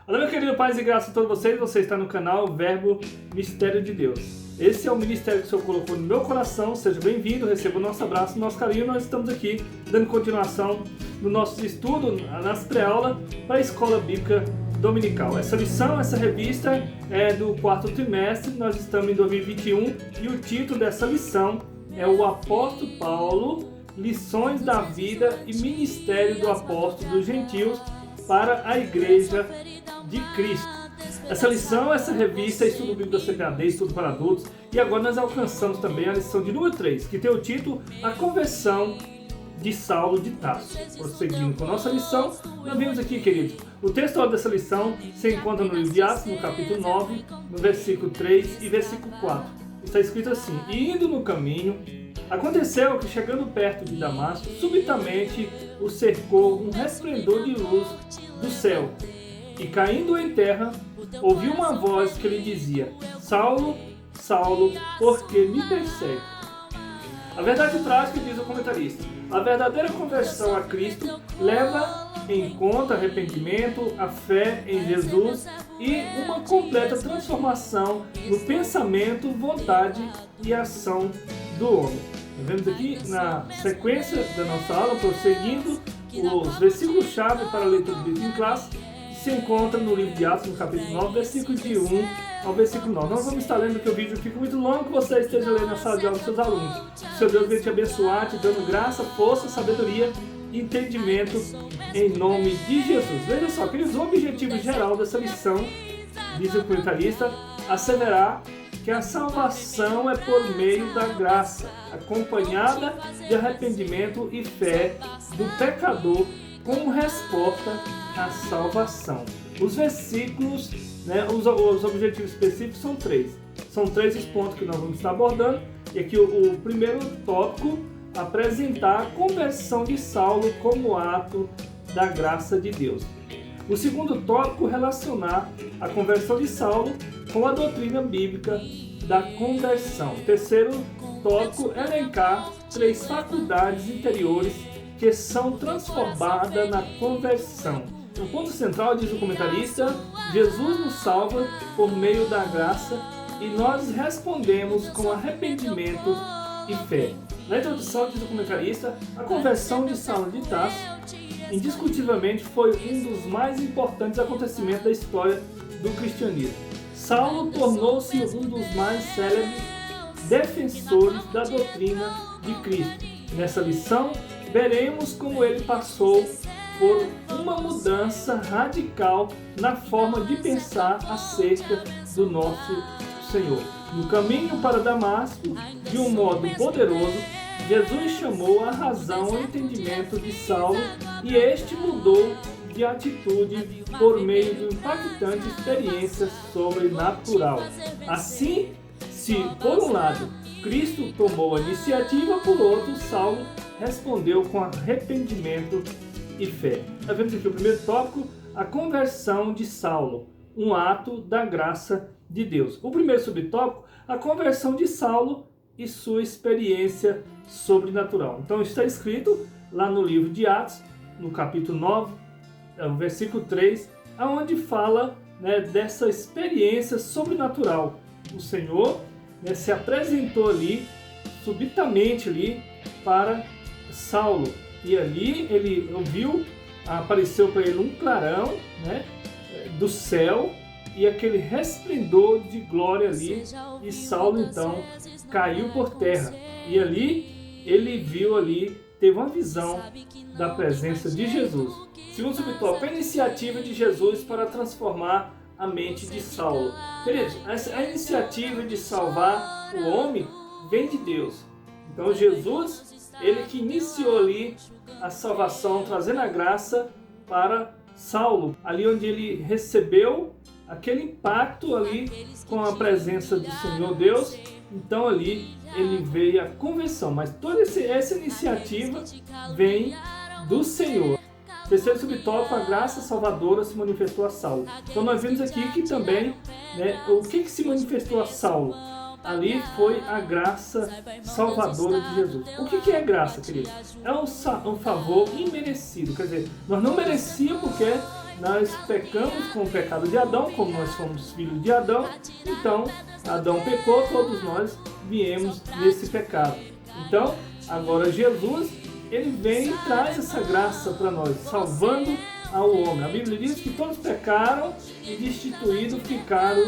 Olá, meu querido paz e graça a todos vocês. Você está no canal Verbo Mistério de Deus. Esse é o ministério que o Senhor colocou no meu coração. Seja bem-vindo, receba o nosso abraço, o nosso carinho. Nós estamos aqui dando continuação no nosso estudo, nas pré-aulas para a Escola Bíblica Dominical. Essa lição, essa revista é do quarto trimestre. Nós estamos em 2021 e o título dessa lição é o Apóstolo Paulo, Lições da Vida e Ministério do Apóstolo dos Gentios para a Igreja de Cristo. Essa lição, essa revista é estudo bíblico da CPAD, estudo para adultos, e agora nós alcançamos também a lição de número 3, que tem o título A Conversão de Saulo de Tarso. Prosseguindo com a nossa lição, nós vimos aqui, queridos, o texto dessa lição se encontra no livro de Atos, no capítulo 9, no versículo 3 e versículo 4. Está escrito assim: E indo no caminho, aconteceu que, chegando perto de Damasco, subitamente o cercou um resplendor de luz do céu. E caindo em terra, ouviu uma voz que lhe dizia: Saulo, Saulo, por que me persegue? A verdade prática, diz o comentarista, a verdadeira conversão a Cristo leva em conta arrependimento, a fé em Jesus e uma completa transformação no pensamento, vontade e ação do homem. Nós vemos aqui na sequência da nossa aula, prosseguindo, os versículos-chave para a leitura bíblica em classe, se encontra no livro de Atos, no capítulo 9, versículos de 1 ao versículo 9. Nós vamos estar lendo que o vídeo fica muito longo, que você esteja lendo na sala de aula dos seus alunos. Que seu Deus venha te abençoar, te dando graça, força, sabedoria e entendimento em nome de Jesus. Veja só, queridos, o objetivo geral dessa lição, diz o comentarista, asseverar que a salvação é por meio da graça, acompanhada de arrependimento e fé do pecador como resposta à salvação. Os versículos, os objetivos específicos são três. São três os pontos que nós vamos estar abordando. E aqui o primeiro tópico, apresentar a conversão de Saulo como ato da graça de Deus. O segundo tópico, relacionar a conversão de Saulo com a doutrina bíblica da conversão. O terceiro tópico, elencar três faculdades interiores que são transformadas na conversão. O ponto central, diz o comentarista, Jesus nos salva por meio da graça e nós respondemos com arrependimento e fé. Na introdução, diz o comentarista, a conversão de Saulo de Tarso indiscutivelmente foi um dos mais importantes acontecimentos da história do cristianismo. Saulo tornou-se um dos mais célebres defensores da doutrina de Cristo. Nessa lição, veremos como ele passou por uma mudança radical na forma de pensar acerca do nosso Senhor. No caminho para Damasco, de um modo poderoso, Jesus chamou a razão ao entendimento de Saulo e este mudou de atitude por meio de impactante experiência sobrenatural. Assim, se por um lado Cristo tomou a iniciativa, por outro, Saulo respondeu com arrependimento e fé. Nós vemos aqui o primeiro tópico, a conversão de Saulo, um ato da graça de Deus. O primeiro subtópico, a conversão de Saulo e sua experiência sobrenatural. Então está escrito lá no livro de Atos, no capítulo 9, versículo 3, onde fala dessa experiência sobrenatural. O Senhor se apresentou ali, subitamente ali, para Saulo. E ali ele ouviu, apareceu para ele um clarão do céu e aquele resplendor de glória ali. E Saulo então caiu por terra. E ali ele viu ali, teve uma visão da presença de Jesus. Segundo subtópico, a iniciativa de Jesus para transformar a mente de Saulo. Queridos, a iniciativa de salvar o homem vem de Deus. Então Jesus, ele que iniciou ali a salvação, trazendo a graça para Saulo, ali onde ele recebeu aquele impacto ali com a presença do Senhor Deus. Então ali ele veio a conversão, mas toda essa iniciativa vem do Senhor. Terceiro subtópico, a graça salvadora se manifestou a Saulo. Então nós vimos aqui que também, o que se manifestou a Saulo? Ali foi a graça salvadora de Jesus. O que é graça, querido? É um favor imerecido. Quer dizer, nós não merecíamos porque nós pecamos com o pecado de Adão, como nós somos filhos de Adão, então Adão pecou, todos nós viemos nesse pecado. Então, agora Jesus, ele vem e traz essa graça para nós, salvando ao homem. A Bíblia diz que todos pecaram e destituídos ficaram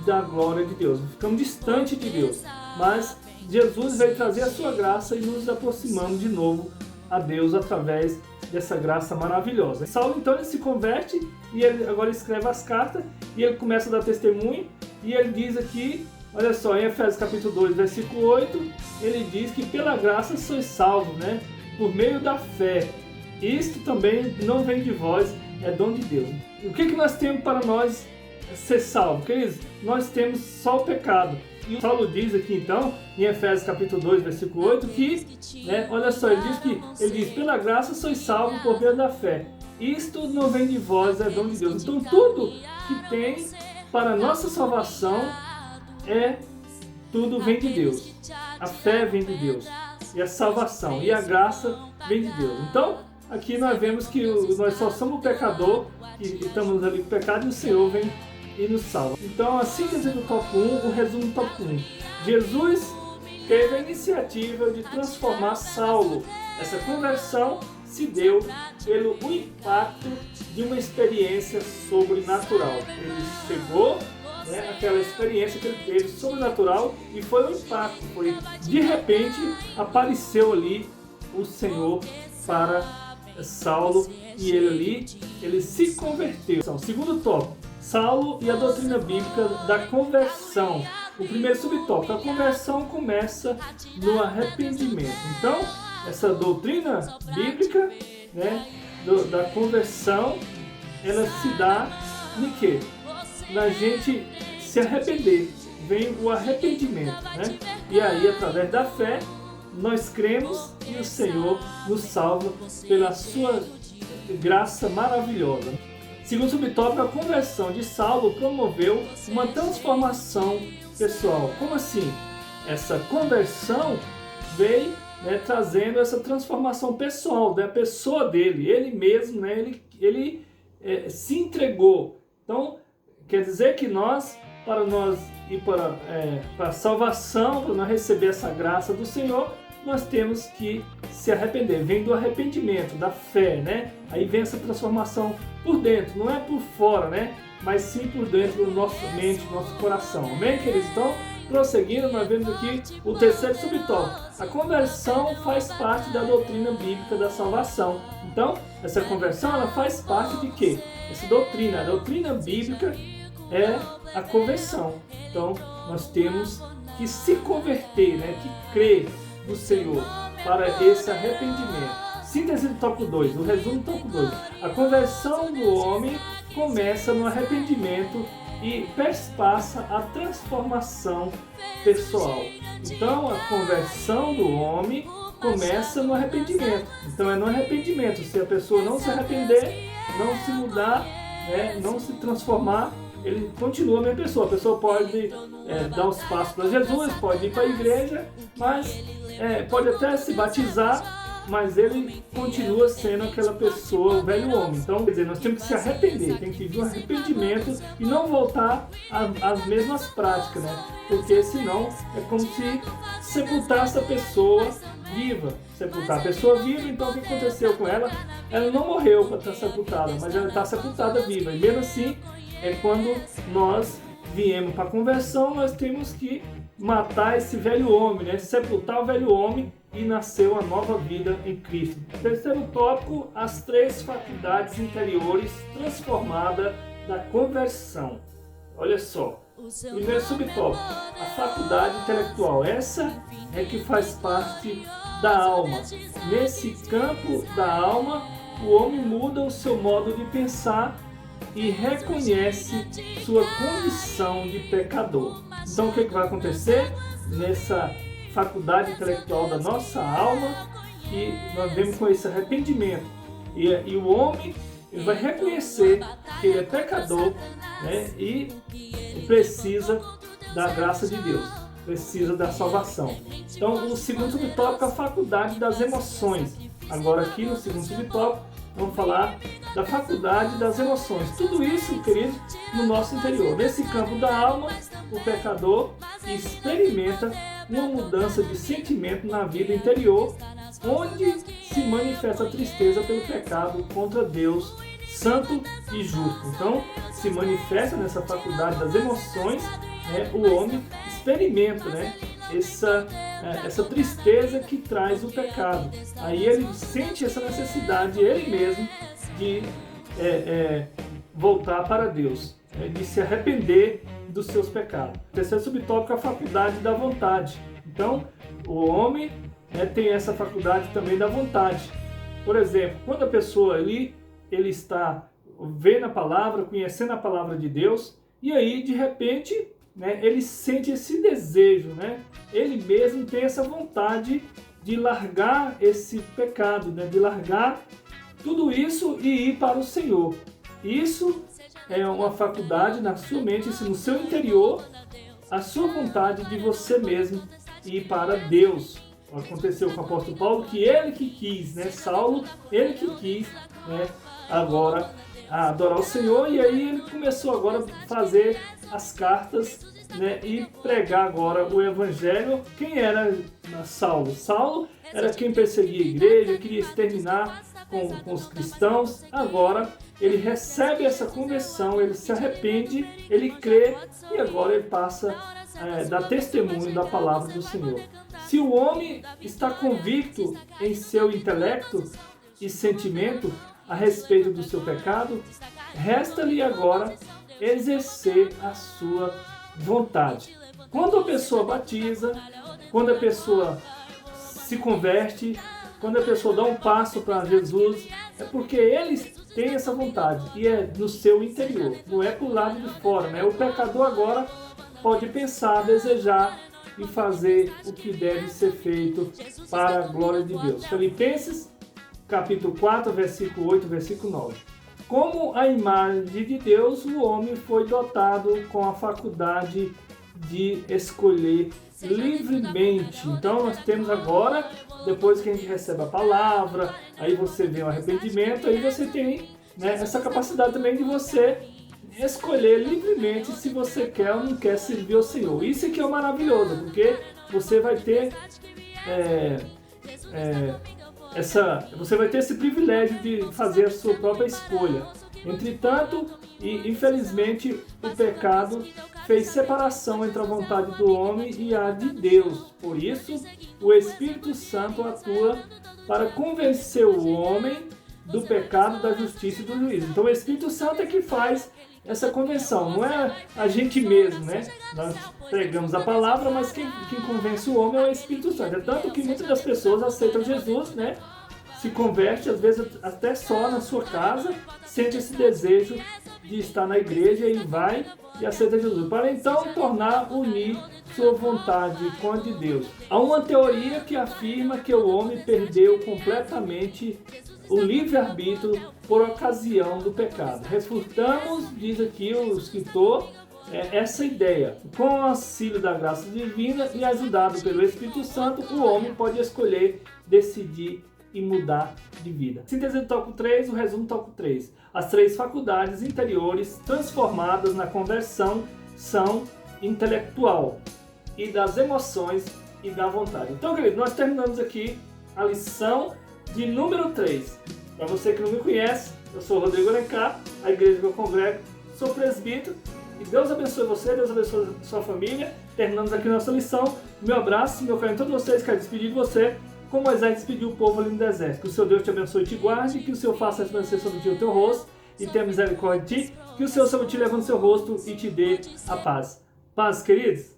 da glória de Deus, ficamos distantes de Deus, mas Jesus veio trazer a sua graça e nos aproximamos de novo a Deus através dessa graça maravilhosa. Saulo então ele se converte e ele agora escreve as cartas e ele começa a dar testemunho e ele diz aqui, olha só, em Efésios capítulo 2, versículo 8, ele diz que pela graça sois salvos, né? Por meio da fé. Isto também não vem de vós, é dom de Deus. O que nós temos para nós ser salvos? Queridos, nós temos só o pecado. E o Saulo diz aqui então, em Efésios capítulo 2, versículo 8, que, né, olha só, ele diz, pela graça sois salvos por meio da fé. Isto não vem de vós, é dom de Deus. Então tudo que tem para a nossa salvação tudo vem de Deus. A fé vem de Deus. E a salvação e a graça vem de Deus. Então, aqui nós vemos que nós só somos pecador, e estamos ali com pecado, e o Senhor vem e nos salva. Então, assim que do top 1, o resumo do top 1. Jesus teve a iniciativa de transformar Saulo. Essa conversão se deu pelo impacto de uma experiência sobrenatural. Ele chegou, né, aquela experiência que ele teve sobrenatural e foi um impacto. Foi, de repente, apareceu ali o Senhor para Saulo e ele se converteu. Então, segundo tópico, Saulo e a doutrina bíblica da conversão. O primeiro subtópico, a conversão começa no arrependimento. Então, essa doutrina bíblica, né, da conversão, ela se dá em quê? Na gente se arrepender. Vem o arrependimento, né? E aí, através da fé, nós cremos e o Senhor nos salva pela sua graça maravilhosa. Segundo subtópico, a conversão de Saulo promoveu uma transformação pessoal. Como assim? Essa conversão veio, né, trazendo essa transformação pessoal da pessoa dele, ele mesmo, né, ele se entregou. Então, quer dizer que para nós ir para a salvação, para nós receber essa graça do Senhor, nós temos que se arrepender. Vem do arrependimento, da fé, né? Aí vem essa transformação por dentro, não é por fora, né? Mas sim por dentro da nossa mente, do nosso coração. Amém, queridos? Então, prosseguindo, nós vemos aqui o terceiro subtópico. A conversão faz parte da doutrina bíblica da salvação. Então, essa conversão, ela faz parte de quê? Essa doutrina. A doutrina bíblica é a conversão. Então, nós temos que se converter, né? Que crer no Senhor para esse arrependimento. Síntese do tópico 2, o resumo do tópico 2. A conversão do homem começa no arrependimento e perspassa a transformação pessoal. Então, a conversão do homem começa no arrependimento. Então, é no arrependimento. Se a pessoa não se arrepender, não se mudar, né, não se transformar, ele continua a mesma pessoa. A pessoa pode dar os passos para Jesus, pode ir para a igreja, mas pode até se batizar, mas ele continua sendo aquela pessoa, o velho homem. Então, quer dizer, nós temos que se arrepender, tem que vir um arrependimento e não voltar às mesmas práticas, né? Porque senão é como se sepultasse a pessoa viva. Sepultar a pessoa viva, então o que aconteceu com ela? Ela não morreu para estar sepultada, mas ela está sepultada viva. E mesmo assim, quando nós viemos para a conversão, nós temos que matar esse velho homem, né? Sepultar o velho homem e nascer uma nova vida em Cristo. Terceiro tópico, as três faculdades interiores transformadas da conversão. Olha só, primeiro subtópico, a faculdade intelectual. Essa é que faz parte da alma. Nesse campo da alma, o homem muda o seu modo de pensar e reconhece sua condição de pecador. Então o que vai acontecer nessa faculdade intelectual da nossa alma? Que nós vemos com esse arrependimento. E o homem ele vai reconhecer que ele é pecador, né, e precisa da graça de Deus, precisa da salvação. Então o segundo subtópico é a faculdade das emoções. Agora aqui no segundo subtópico vamos falar da faculdade das emoções. Tudo isso, queridos, no nosso interior. Nesse campo da alma, o pecador experimenta uma mudança de sentimento na vida interior, onde se manifesta a tristeza pelo pecado contra Deus santo e justo. Então, se manifesta nessa faculdade das emoções, né, o homem experimenta, né, essa tristeza que traz o pecado. Aí ele sente essa necessidade, ele mesmo, de voltar para Deus, de se arrepender dos seus pecados. O terceiro subtópico é a faculdade da vontade. Então, o homem tem essa faculdade também da vontade. Por exemplo, quando a pessoa ele está vendo a palavra, conhecendo a palavra de Deus, e aí, de repente, né, ele sente esse desejo, né? Ele mesmo tem essa vontade de largar esse pecado, né? De largar tudo isso e ir para o Senhor. Isso é uma faculdade na sua mente, no seu interior, a sua vontade de você mesmo ir para Deus. Aconteceu com o apóstolo Paulo, que ele que quis, né? Saulo, ele que quis, né, agora adorar o Senhor, e aí ele começou agora a fazer as cartas, né, e pregar agora o evangelho. Quem era Saulo? Saulo era quem perseguia a igreja, queria exterminar com os cristãos. Agora ele recebe essa conversão, ele se arrepende, ele crê, e agora ele passa a dar testemunho da palavra do Senhor. Se o homem está convicto em seu intelecto e sentimento a respeito do seu pecado, resta-lhe agora exercer a sua vontade. Quando a pessoa batiza, quando a pessoa se converte, quando a pessoa dá um passo para Jesus, é porque ele tem essa vontade, e é no seu interior, não é para o lado de fora, né? O pecador agora pode pensar, desejar e fazer o que deve ser feito para a glória de Deus. Filipenses capítulo 4, versículo 8, versículo 9. Como a imagem de Deus, o homem foi dotado com a faculdade de escolher livremente. Então nós temos agora, depois que a gente recebe a palavra, aí você vê o arrependimento, aí você tem, né, essa capacidade também de você escolher livremente se você quer ou não quer servir ao Senhor. Isso aqui é maravilhoso, porque você vai ter você vai ter esse privilégio de fazer a sua própria escolha. Entretanto, e infelizmente, o pecado fez separação entre a vontade do homem e a de Deus. Por isso, o Espírito Santo atua para convencer o homem do pecado, da justiça e do juízo. Então, o Espírito Santo é que faz essa convenção, não é a gente mesmo, né? Nós pregamos a palavra, mas quem convence o homem é o Espírito Santo. É tanto que muitas das pessoas aceitam Jesus, né? Se converte, às vezes até só na sua casa, sente esse desejo de estar na igreja e vai e aceita Jesus, para então unir sua vontade com a de Deus. Há uma teoria que afirma que o homem perdeu completamente o livre-arbítrio por ocasião do pecado. Refutamos, diz aqui o escritor, essa ideia. Com o auxílio da graça divina e ajudado pelo Espírito Santo, o homem pode escolher, decidir e mudar de vida. Síntese do tópico 3, o resumo do tópico 3. As três faculdades interiores transformadas na conversão são intelectual, e das emoções e da vontade. Então, querido, nós terminamos aqui a lição de número 3. Para você que não me conhece, eu sou Rodrigo Alencar, a igreja que eu congrego, sou presbítero, e Deus abençoe você, Deus abençoe a sua família. Terminamos aqui nossa lição. Meu abraço, meu carinho a todos vocês, quero despedir de você, como Moisés despediu o povo ali no deserto. Que o seu Deus te abençoe e te guarde, que o Senhor faça resplandecer sobre ti o teu rosto e tenha misericórdia de ti, que o Senhor sobre ti levante o seu rosto e te dê a paz. Paz, queridos!